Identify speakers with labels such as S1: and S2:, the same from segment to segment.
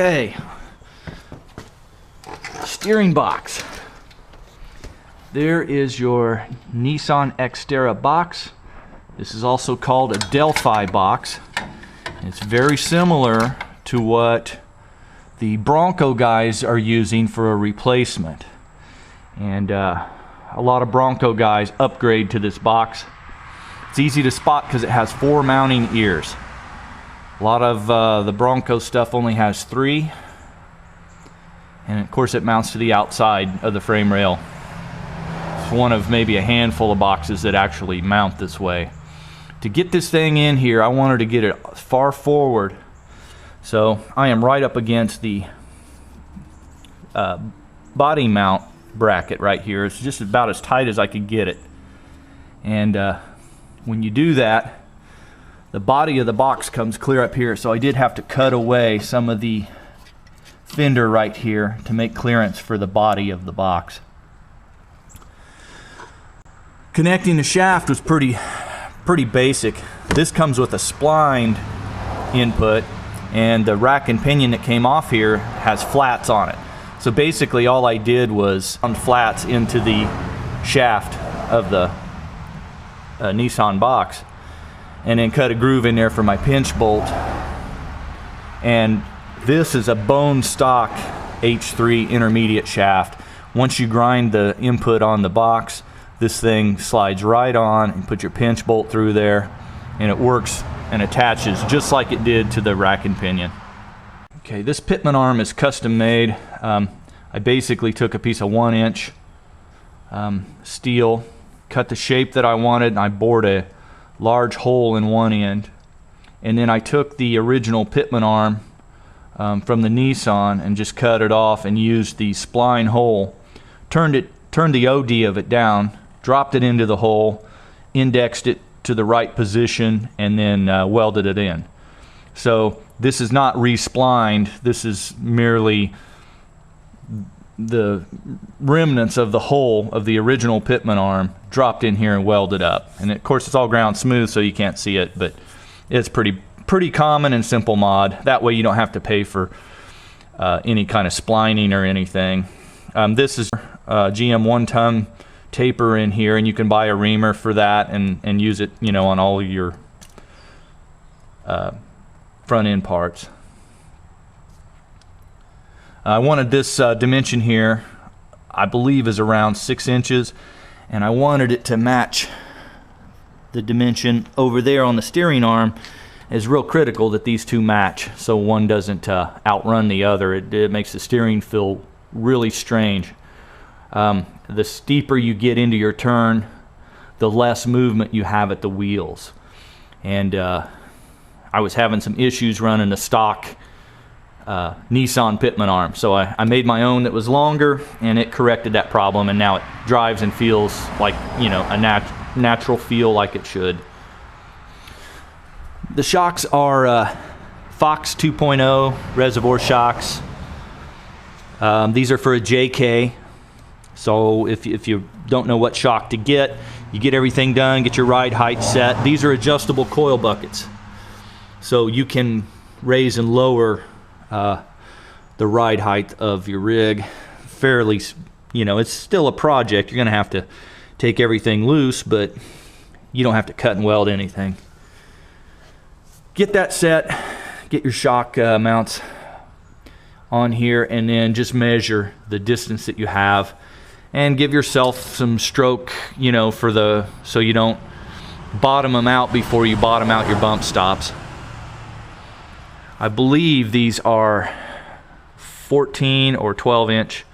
S1: Okay, steering box. There is your Nissan Xterra box. This is also called a Delphi box. It's very similar to what the Bronco guys are using for a replacement. And a lot of Bronco guys upgrade to this box. It's easy to spot because it has 4 mounting ears. A lot of the Bronco stuff only has 3. And of course it mounts to the outside of the frame rail. It's one of maybe a handful of boxes that actually mount this way. To get this thing in here, I wanted to get it far forward. So I am right up against the body mount bracket right here. It's just about as tight as I could get it. And when you do that, the body of the box comes clear up here, so I did have to cut away some of the fender right here to make clearance for the body of the box. Connecting the shaft was pretty basic. This comes with a splined input, and the rack and pinion that came off here has flats on it. So basically all I did was on flats into the shaft of the Nissan box, and then cut a groove in there for my pinch bolt. And this is a bone stock H3 intermediate shaft. Once you grind the input on the box, this thing slides right on, and put your pinch bolt through there, and it works and attaches just like it did to the rack and pinion. Okay, this pitman arm is custom made. I basically took a piece of 1-inch steel, cut the shape that I wanted, and I bored a large hole in one end. And then I took the original pitman arm from the Nissan and just cut it off and used the spline hole, turned the OD of it down, dropped it into the hole, indexed it to the right position, and then welded it in. So this is not re-splined. This is merely the remnants of the hole of the original pitman arm dropped in here and welded up. And of course it's all ground smooth, so you can't see it, but it's pretty common and simple mod. That way you don't have to pay for any kind of splining or anything. This is GM 1-ton taper in here, and you can buy a reamer for that and use it, you know, on all of your front end parts. I wanted this dimension here, I believe, is around 6 inches, and I wanted it to match the dimension over there on the steering arm. It's real critical that these two match so one doesn't outrun the other. It makes the steering feel really strange. The steeper you get into your turn, the less movement you have at the wheels. And I was having some issues running the stock Nissan pitman arm, so I made my own that was longer, and it corrected that problem, and now it drives and feels like, you know, a natural feel like it should. The shocks are Fox 2.0 reservoir shocks. These are for a JK, so if you don't know what shock to get, you get everything done, get your ride height set. These are adjustable coil buckets, so you can raise and lower the ride height of your rig fairly. You know, it's still a project. You're gonna have to take everything loose, but you don't have to cut and weld anything. Get that set, get your shock mounts on here, and then just measure the distance that you have and give yourself some stroke, you know, so you don't bottom them out before you bottom out your bump stops. I believe these are 14 or 12-inch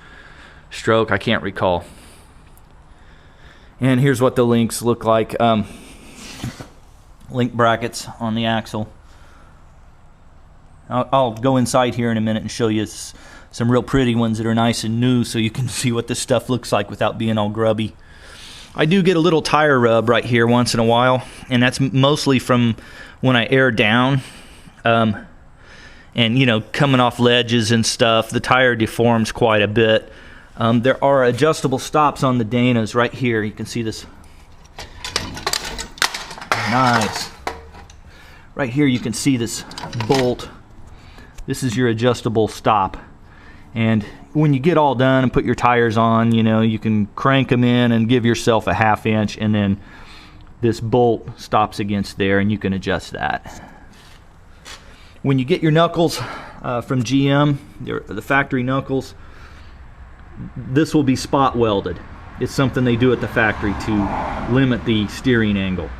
S1: stroke, I can't recall. And here's what the links look like. Link brackets on the axle. I'll go inside here in a minute and show you some real pretty ones that are nice and new, so you can see what this stuff looks like without being all grubby. I do get a little tire rub right here once in a while, and that's mostly from when I air down. And you know, coming off ledges and stuff, the tire deforms quite a bit. There are adjustable stops on the Danas right here. You can see this. Nice. Right here you can see this bolt This is your adjustable stop. And when you get all done and put your tires on, you know, you can crank them in and give yourself a 1/2 inch, and then this bolt stops against there and you can adjust that. When you get your knuckles from GM, the factory knuckles, this will be spot welded. It's something they do at the factory to limit the steering angle.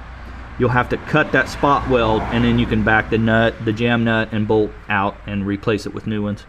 S1: You'll have to cut that spot weld, and then you can back the nut, the jam nut and bolt out and replace it with new ones.